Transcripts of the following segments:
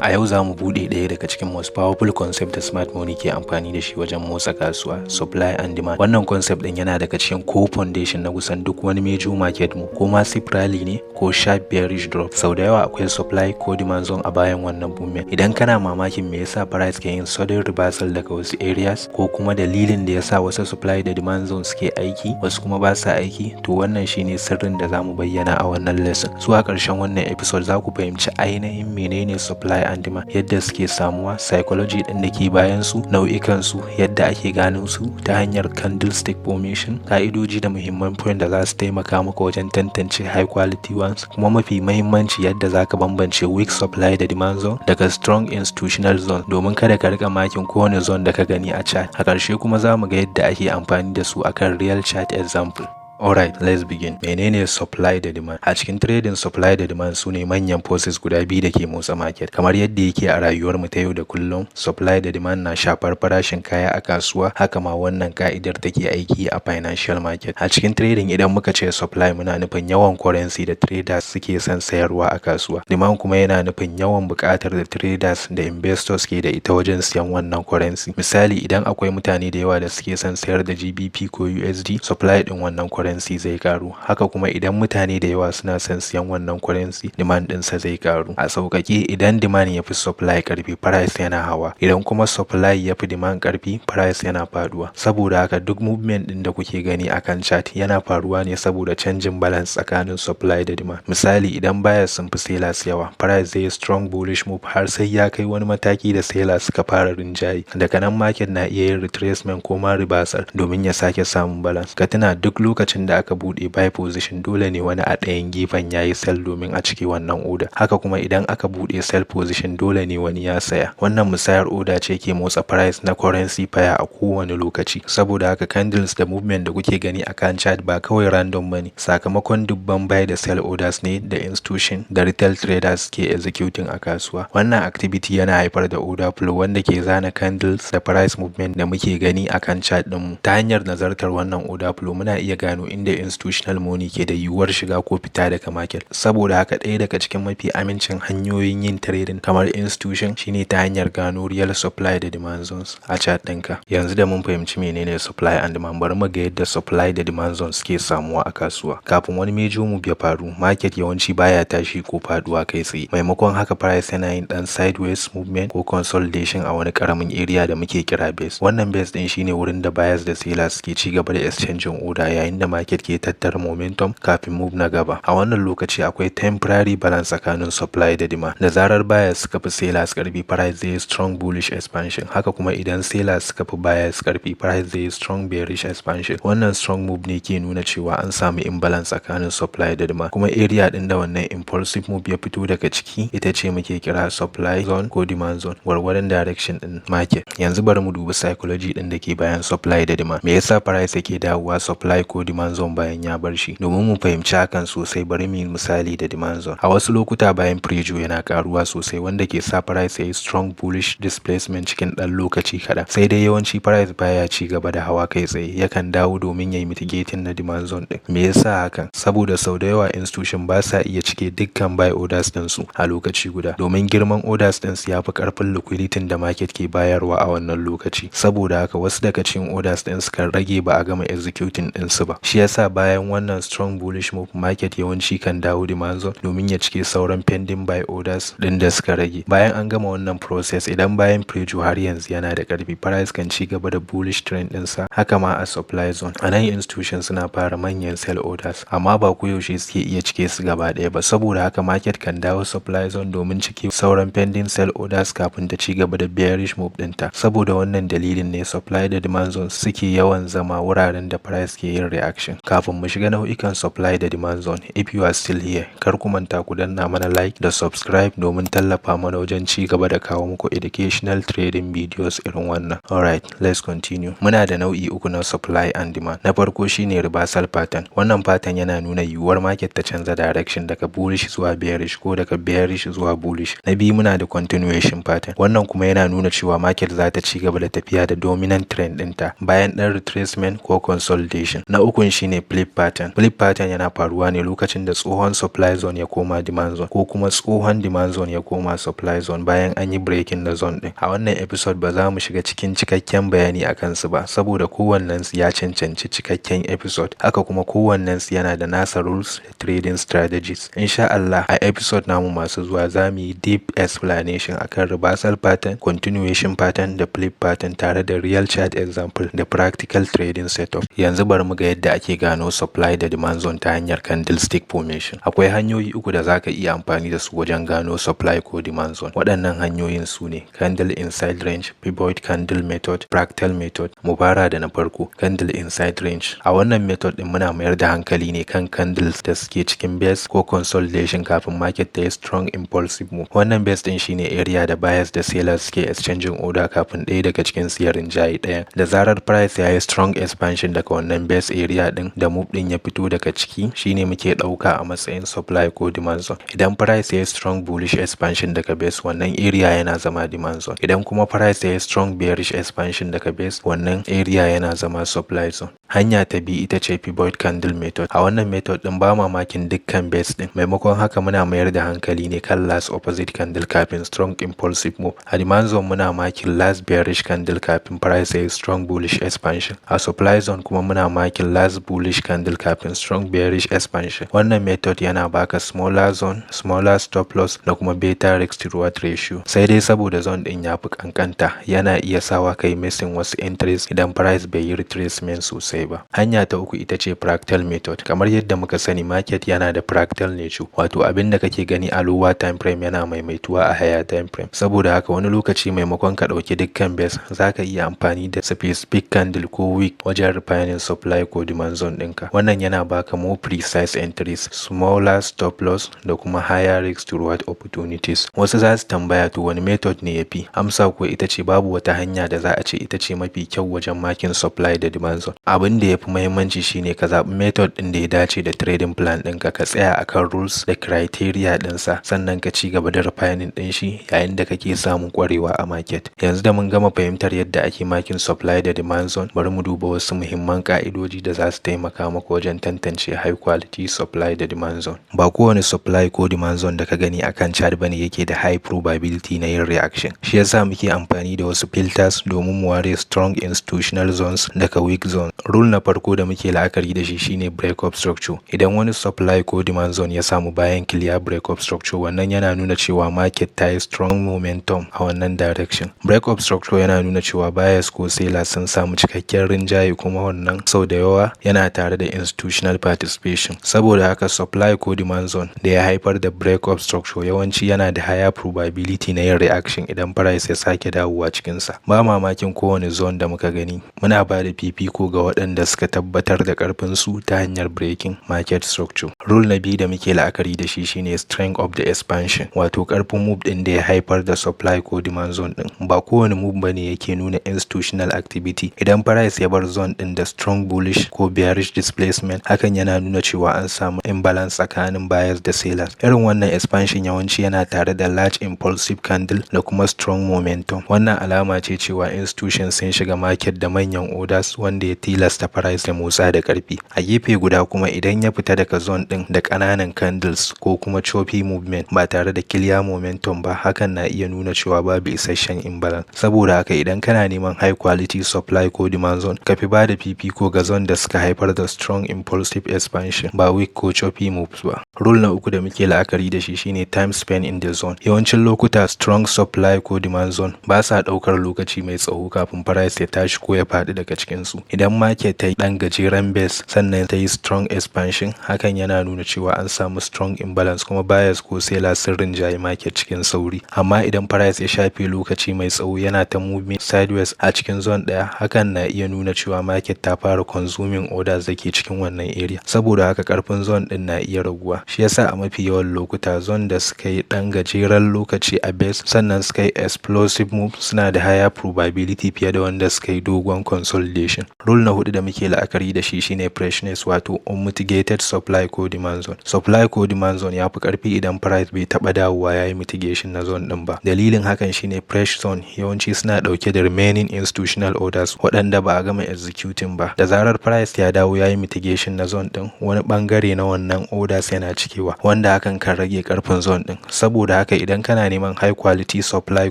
A yau za mu buɗe ɗaya daga cikin most powerful concept da smart money ke amfani da shi wajen motsa kasuwa, supply and demand. Wannan concept ɗin yana daga cikin core foundation na kusan duk wani major market mu, ko massive rally ne ko sharp bearish drop. Sau da yawa akwai supply ko demand zone a bayan wannan movement. Idan kana mamakin me yasa price ke yin sudden reversal daga wasu areas, ko kuma dalilin da yasa wasu supply da demand zone suke aiki wasu kuma ba sa aiki, to wannan shine sirrin da za mu bayyana a wannan lesson. So a ƙarshen wannan episode za ku fahimci ainihin menene supply and demand, yadda suke samuwa, psychology din da ke bayan su, nau'ikan su, yadda ake ganin su ta hanyar candlestick formation, ka'idoji da muhimman point da za su taimaka maka wajen tantance high quality ones, kuma mafi mahimmanci yadda za ka bambance weak supply da demand zone daga strong institutional zone, domin kada ka rika makin kowane zone da ka gani a chart. A ƙarshe kuma za mu ga yadda ake amfani da su akan real chart example. Alright, let's begin. Menene supply da demand? A cikin trading, supply da demand su ne manyan forces guda biyu da ke motsa market. Kamar yadda yake a rayuwar mu ta yau da kullum, supply da demand na shafar farashin kaya a kasuwa, haka ma wannan ka'idar take aiki a financial market. A cikin trading, idan muka ce supply, muna nufin yawan currency da traders suke son sayarwa a kasuwa. Demand kuma yana nufin yawan buƙatar da traders da investors ke da ita wajen siyan wannan currency. Misali, idan akwai mutane da yawa da suke son sayar da GBP ko USD, supply din wannan currency zai karu. Haka kuma idan mutane da yawa suna son siyan wannan currency, demand ɗinsa zai karu. A sauƙaƙe, idan demand ya fi supply ƙarfi, price yana hawa. Idan kuma supply ya fi demand ƙarfi, price yana faduwa. Saboda haka duk movement ɗin da kuke gani akan chart yana faruwa ne saboda canjin balance tsakanin supply da demand. Misali, idan buyers sun fi sellers yawa, price zai yi strong bullish move har sai ya kai wani mataki da sellers suka fara rinjaye. Daga nan market na iya yin retracement ko ma reversal domin ya sake samun balance. Ka tuna duk lokacin da aka bude buy position, dole ne wani a ɗayan gefen yayi sell domin a cike wannan order. Haka kuma idan aka bude sell position, dole ne wani ya saya. Wannan musayar order ce ke motsa price na currency pair a kowane lokaci. Saboda haka candles da movement da kuke gani akan chart ba kawai random bane, sakamakon dubban buy da sell orders ne da institution da retail traders ke executing a kasuwa. Wannan activity yana haifar da order flow wanda ke zana candles da price movement da muke gani akan chart din mu. Ta hanyar nazartar wannan order flow, muna iya gano inda institutional money ke da yiwuwar shiga ko fita daga market. Saboda haka ɗaya daga cikin mafi amincin hanyoyin yin trading kamar institution shine ta hanyar gano real supply da demand zones a chart ɗinka. Yanzu da mun fahimci menene supply and demand, bari mu ga yadda supply da demand zones ke samuwa a kasuwa. Kafin wani major move ya faru, market yawanci baya tashi ko faduwa kai tsaye. Maimakon haka, price yana yin dan sideways movement ko consolidation a wani karamin area da muke kira base. Wannan base din shine wurin da buyers da sellers ke ci gaba da exchanging order yayin da market ke tattara momentum kafin move na gaba. A wannan lokaci akwai temporary balance tsakanin supply da demand. Da zarar buyers suka fi sellers karfi, price zai yi strong bullish expansion. Haka kuma idan sellers suka fi buyers karfi, price zai yi strong bearish expansion. Wannan strong move ne ke nuna cewa an samu imbalance tsakanin supply da demand. Kuma area din da wannan impulsive move ya fito daga ciki ita ce muke kira supply zone ko demand zone, gwargwadon direction din market. Yanzu bari mu dubi psychology din da ke bayan supply da demand. Me yasa price yake dawowa supply ko demand zone bayan ya bar shi? Domin mu fahimci hakan sosai, bari mu yi misali da demand zone. A wasu lokuta bayan preview yana karuwa sosai, wanda ke sa price yayi strong bullish displacement cikin dan lokaci kaɗan. Sai dai yawanci price baya ci gaba da hawa kai tsaye, yakan dawo domin yayi mitigating na demand zone din. Me yasa hakan? Saboda sau da yawa institution ba sa iya cike dukkan buy orders din su a lokaci guda, domin girman orders din su yafi karfin liquidity da market ke bayarwa a wannan lokaci. Saboda haka wasu daga cikin orders din su kan rage ba a gama executing din su ba. Shi yasa bayan wannan strong bullish move, market yawanci kan dawo demand zone domin ya cike sauran pending buy orders din da suka rage. Bayan an gama wannan process, idan bayan preview har yanzu yana da karfi, price kan ci gaba da bullish trend din sa. Haka ma a supply zone, a nan institution suna fara manyan sell orders, amma ba koyaushe suke iya cike su gaba ɗaya ba. Saboda haka market kan dawo supply zone domin cike sauran pending sell orders kafin ta ci gaba da bearish move ɗinta. Saboda wannan dalilin ne supply da demand zone suke yawan zama wuraren da price ke yin reaction. Kafin mu shiga nau'ikan supply da demand zone, if you are still here, kar ku manta ku danna mana like da subscribe domin tallafa mana wajen ci gaba da kawo muku educational trading videos irin wannan. Alright, let's continue. Muna da nau'i uku na supply and demand. Na farko shine reversal pattern. Wannan pattern yana nuna yiwuwar market ta canza direction daga bullish zuwa bearish ko daga bearish zuwa bullish. Na biyu muna da continuation pattern. Wannan kuma yana nuna cewa market za ta ci gaba da tafiya da dominant trend ɗinta bayan ɗan retracement ko consolidation. Na uku point shine flip pattern. Flip pattern yana faruwa ne lokacin da tsohon supply zone ya koma demand zone ko kuma tsohon demand zone ya koma supply zone bayan an yi breaking na zone din. A wannan episode ba za mu shiga cikin cikakken bayani akan su ba saboda kowannen su ya cancanci cikakken episode, haka kuma kowannen su yana da nasa rules da trading strategies. Insha Allah a episode namu masu zuwa za mu yi deep explanation akan reversal pattern, continuation pattern da flip pattern tare da real chart example da practical trading setup. Yanzu bari mu ga yadda ake gano supply da demand zone ta hanyar candlestick formation. Akwai hanyoyi uku da zaka iya amfani da su wajen gano supply ko demand zone. Waɗannan hanyoyin su ne candle inside range, pivot candle method, fractal method. Mu fara da na farko, candle inside range. A wannan method din muna mayar da hankali ne kan candles da suke cikin base ko consolidation kafin market ta yi strong impulsive move. Wannan base din shine area da buyers da sellers suke exchanging order kafin ɗaya daga cikin su ya rinjaye ɗaya. Da zarar price ya yi strong expansion daga wannan base area din da move din ya fito daga ciki, shine muke ɗauka a matsayin supply ko demand zone. Idan price ya yi strong bullish expansion daga base, wannan area yana zama demand zone. Idan kuma price ya yi strong bearish expansion daga base, wannan area yana zama supply zone. Hanya ta biyu ita ce pivot candle method. A wannan method din ba mamakin dukkan base din. Maimakon haka muna mayar da hankali ne kan last opposite candle kafin strong impulsive move. A demand zone muna makin last bearish candle kafin price ya yi strong bullish expansion. A supply zone kuma muna makin last bullish candle kafin strong bearish expansion. Wannan method yana baka smaller zone, smaller stop loss da kuma beta risk to reward ratio. Sai dai saboda zone din ya fi kankanta, yana iya sawa kai missing wasu entries idan price bai yi retracement sosai ba. Hanya ta uku ita ce fractal method. Kamar yadda muka sani, market yana da fractal nature, wato abin da kake gani a lower time frame yana maimaituwa a higher time frame. Saboda haka wani lokaci maimakon ka ɗauki dukkan base, zaka iya amfani da specific candle ko wick wajen refining supply ko demand zone ɗinka. Wannan yana baka more precise entries, smaller stop loss da kuma higher risk to reward opportunities. Wasu za su tambaya to wani method ne yafi? Amsa ko ita ce babu wata hanya da za a ce ita ce mafi kyau wajen makin supply da demand zone. Abin da yafi muhimmanci shine ka zaɓi method ɗin da ya dace da trading plan ɗinka, ka tsaya akan rules da criteria ɗinsa, sannan ka ci gaba da refining ɗin shi yayin da kake samun ƙwarewa a market. Yanzu da mun gama fahimtar yadda ake makin supply da demand zone, bari mu duba wasu muhimman ka'idoji da za su taimaka maka wajen tantance high quality supply da demand zone. Ba kowane supply ko demand zone da ka gani akan chart bane yake da high probability na yin reaction. Shi yasa muke amfani da wasu filters domin mu ware strong institutional zones daga weak zone. Rule na farko da muke la'akari da shi shine break up structure. Idan wani supply ko demand zone ya samu bayan clear break up structure, wannan yana nuna cewa market ta yi strong momentum a wannan direction. Break up structure yana nuna cewa buyers ko sellers sun samu cikakken rinjaye, kuma wannan sau da yawa yana tare da institutional participation. Saboda haka supply ko demand zone da ya haifar da break up structure yawanci yana da higher probability na yin reaction idan price ya sake dawowa cikinsa. Ba mamakin kowane zone da muka gani, muna ba da fifiko ga waɗanda suka tabbatar da ƙarfin su ta hanyar breaking market structure. Rule na biyu da muke la'akari da shi shine strength of the expansion, wato ƙarfin move ɗin da ya haifar da supply ko demand zone ɗin. Ba kowane move bane yake nuna institutional activity. Idan price ya bar zone ɗin da strong bullish ko bearish displacement, hakan yana nuna cewa an samu imbalance tsakanin buyers da sellers. Irin wannan expansion yawanci yana tare da large impulsive candle da kuma strong momentum. Wannan alama ce cewa institutions sun shiga market da manyan orders wanda ya tilasta price da motsa da ƙarfi. A gefe guda kuma, idan ya fita daga zone ɗin da ƙananan candles ko kuma choppy movement ba tare da clear momentum ba, hakan na iya nuna cewa babu isasshen imbalance. Saboda haka idan kana neman high quality supply ko demand zone, ka fi ba da fifiko ga zone da suka haifar da strong impulsive expansion, ba weak ko choppy moves ba. Rule na uku da muke la'akari da shi shine time spent in the zone. Yawancin lokuta strong supply ko demand zone ba sa ɗaukar lokaci mai tsawo kafin price ya tashi ko ya faɗi daga cikin su. Idan market ta yi ɗan gajeren base sannan ta yi strong expansion, hakan yana nuna cewa an samu strong imbalance kuma buyers ko sellers sun rinjaye market cikin sauri. Amma idan price ya shafe lokaci mai tsawo yana ta moving sideways a cikin zone ɗaya, hakan na iya nuna cewa market ta fara consuming orders da ke cikin wannan area. Saboda haka ƙarfin zone ɗin na iya raguwa. Shi yasa a mafi yawan lokuta zone da suka yi ɗan gajeren lokaci a base sannan suka yi explosive move suna da higher probability fiye da wanda suka yi dogon consolidation. Rule na hudu hudu da muke la'akari da shi shine freshness, wato unmitigated supply ko demand zone. Supply ko demand zone ya fi karfi idan price bai taba dawowa yayi mitigation na zone din ba. Dalilin hakan shine fresh zone yawanci suna dauke da remaining institutional orders waɗanda ba a gama executing ba. Da zarar price ya dawo yayi mitigation na zone din, wani bangare na wannan orders yana cikewa, wanda hakan kan rage karfin zone din. Saboda haka idan kana neman high quality supply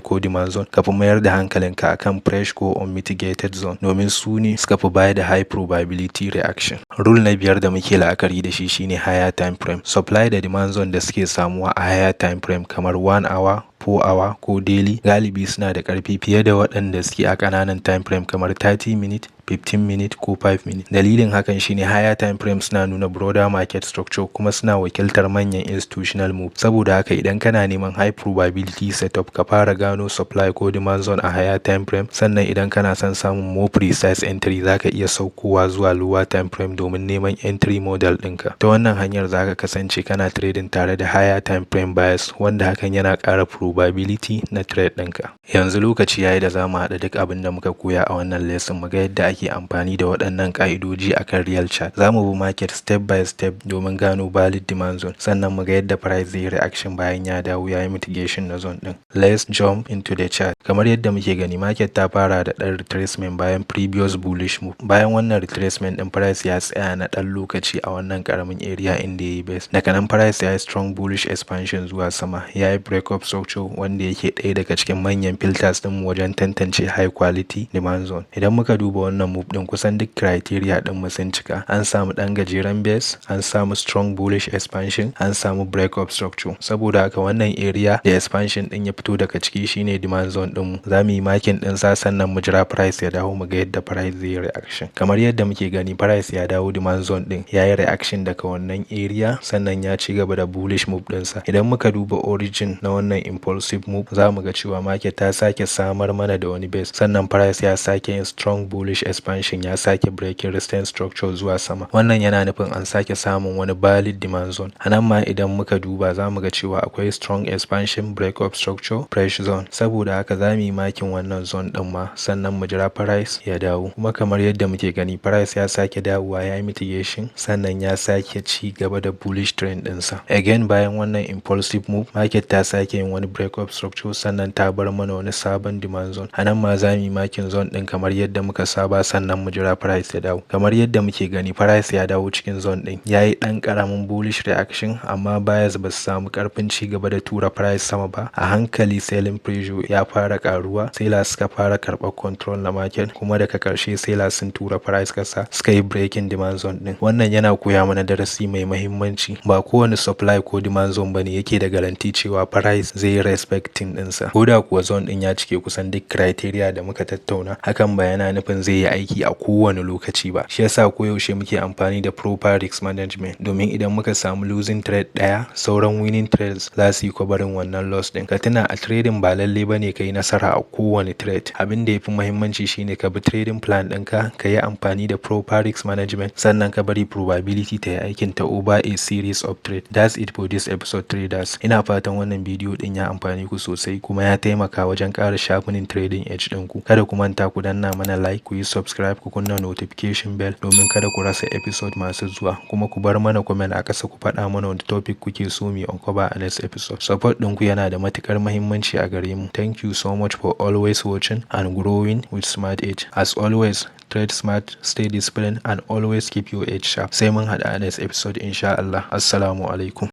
ko demand zone, ka fi mayar da hankalinka akan fresh ko unmitigated zone domin su ne suka fi bayar da high probability reaction. Rule na biyar da muke la'akari da shi shine higher time frame. Supply da demand zone da suke samuwa a higher time frame kamar 1 hour, 4 hour ko daily galibi suna da karfi fiye da waɗanda suke a ƙananan time frame kamar 30 minute, 15 minute ko 5 minute. Dalilin hakan shine higher time frame suna nuna broader market structure kuma suna wakiltar manyan institutional move. Saboda haka idan kana neman high probability setup, ka fara gano supply ko demand zone a higher time frame, sannan idan kana son samun more precise entry zaka iya saukowa zuwa lower time frame domin neman entry model ɗinka. Ta wannan hanyar zaka kasance kana trading tare da higher time frame bias, wanda hakan yana ƙara probability na trade ɗinka. Yanzu lokaci yayi da zamu haɗa duk abin da muka koya a wannan lesson mu ga yadda ake amfani da waɗannan ƙa'idoji akan real chart. Zamu bi market step by step domin gano valid demand zone, sannan mu ga yadda price zai reaction bayan ya dawo yayi mitigation na zone din. Let's jump into the chart. Kamar yadda muke gani, market ta fara da ɗan retracement bayan previous bullish move. Bayan wannan retracement din, price ya tsaya na ɗan lokaci a wannan ƙaramin area inda yayi base. Daga nan price ya yi strong bullish expansion zuwa sama, ya yi break up structure wanda yake ɗaya daga cikin manyan filters din wajen tantance high quality demand zone. Idan muka duba wannan move din, kusan duk criteria din mu sun cika. An samu ɗan gajeren base, an samu strong bullish expansion, an samu break up structure. Saboda haka wannan area da expansion din ya fito daga ciki shine demand zone din mu. Za mu yi marking din sa, sannan mu jira price ya dawo mu ga yadda price zai reaction. Kamar yadda muke gani, price ya dawo demand zone din, ya yi reaction daga wannan area, sannan ya ci gaba da bullish move ɗinsa. Idan muka duba origin na wannan impulsive move, za mu ga cewa market ta sake samar mana da wani base, sannan price ya sake yin strong bullish expansion, ya sake breaking resistance structure zuwa sama. Wannan yana nufin an sake samun wani valid demand zone. A nan ma idan muka duba, za mu ga cewa akwai strong expansion, break up structure, fresh zone. Saboda haka za mu yi makin wannan zone din ma, sannan mu jira price ya dawo. Kuma kamar yadda muke gani, price ya sake dawowa ya yi mitigation, sannan ya sake ci gaba da bullish trend ɗinsa. Again, bayan wannan impulsive move, market ta sake yin wani break up structure, sannan ta bar mana wani sabon demand zone. A nan ma za mu yi makin zone din kamar yadda muka saba, sannan mu jira price ya dawo. Kamar yadda muke gani, price ya dawo cikin zone din, ya yi ɗan ƙaramin bullish reaction, amma buyers ba su samu ƙarfin ci gaba da tura price sama ba. A hankali selling pressure ya fara ƙaruwa, sellers suka fara karɓar control na market, kuma daga ƙarshe sellers sun tura price ƙasa, suka yi breaking demand zone din. Wannan yana koya mana darasi mai mahimmanci. Ba kowane supply ko demand zone bane yake da garanti cewa price zai yi respecting ɗinsa. Ko da kuwa zone din ya cike kusan duk criteria da muka tattauna, hakan ba yana nufin zai yi aiki a kowane lokaci ba. Shi yasa koyaushe muke amfani da proper risk management, domin idan muka samu losing trade ɗaya, sauran winning trades za su yi kwabarin wannan loss din. Ka tuna a trading ba lalle bane ka yi nasara a kowane trade. Abin da ya fi muhimmanci shine ka bi trading plan ɗinka, ka yi amfani da proper risk management, sannan ka bari probability ta yi aikin ta over a series of trade. That's it for this episode, traders. Ina fatan wannan bidiyo din ya amfani ku sosai, kuma ya taimaka wajen ƙara sharpening trading edge ɗinku. Kada ku manta ku danna mana like, ku yi subscribe, ku kunna notification bell domin kada ku rasa episode masu zuwa. Kuma ku bar mana comment a ƙasa, ku faɗa mana wani topic kuke so mu uncover a next episode. Support ɗinku yana da matuƙar muhimmanci a gare mu. Thank you so much for always watching and growing with smart edge. As always, trade smart, stay disciplined, and always keep your edge sharp. Sai mun haɗa a next episode insha Allah. Assalamu alaikum.